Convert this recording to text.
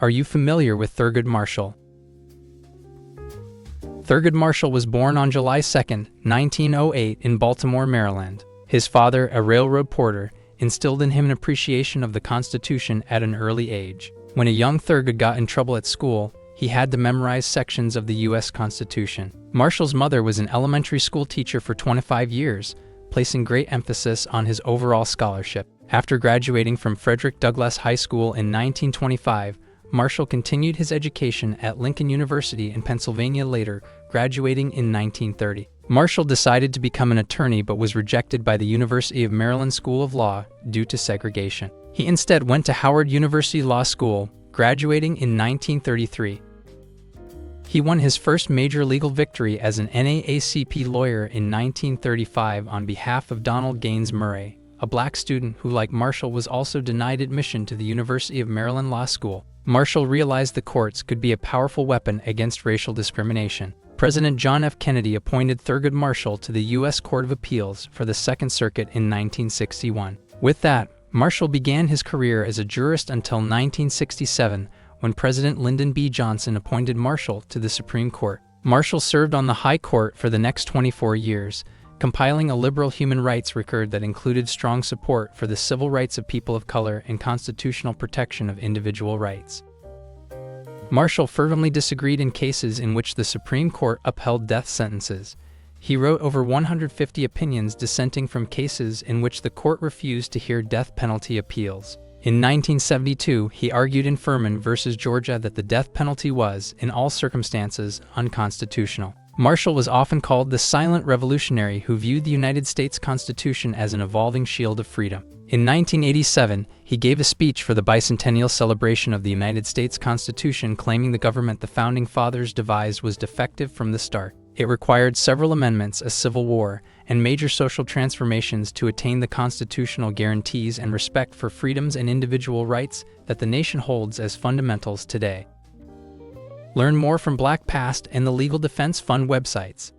Are you familiar with Thurgood Marshall? Thurgood Marshall was born on July 2, 1908 in Baltimore, Maryland. His father, a railroad porter, instilled in him an appreciation of the Constitution at an early age. When a young Thurgood got in trouble at school, he had to memorize sections of the U.S. Constitution. Marshall's mother was an elementary school teacher for 25 years, placing great emphasis on his overall scholarship. After graduating from Frederick Douglass High School in 1925, Marshall continued his education at Lincoln University in Pennsylvania, later graduating in 1930. Marshall decided to become an attorney but was rejected by the University of Maryland School of Law due to segregation. He instead went to Howard University Law School, graduating in 1933. He won his first major legal victory as an NAACP lawyer in 1935 on behalf of Donald Gaines Murray, a black student who, like Marshall, was also denied admission to the University of Maryland Law School. Marshall realized the courts could be a powerful weapon against racial discrimination. President John F. Kennedy appointed Thurgood Marshall to the U.S. Court of Appeals for the Second Circuit in 1961. With that, Marshall began his career as a jurist until 1967, when President Lyndon B. Johnson appointed Marshall to the Supreme Court. Marshall served on the High Court for the next 24 years, compiling a liberal human rights record that included strong support for the civil rights of people of color and constitutional protection of individual rights. Marshall fervently disagreed in cases in which the Supreme Court upheld death sentences. He wrote over 150 opinions dissenting from cases in which the court refused to hear death penalty appeals. In 1972, he argued in Furman v. Georgia that the death penalty was, in all circumstances, unconstitutional. Marshall was often called the silent revolutionary who viewed the United States Constitution as an evolving shield of freedom. In 1987, he gave a speech for the bicentennial celebration of the United States Constitution, claiming the government the Founding Fathers devised was defective from the start. It required several amendments, a civil war, and major social transformations to attain the constitutional guarantees and respect for freedoms and individual rights that the nation holds as fundamentals today. Learn more from Black Past and the Legal Defense Fund websites.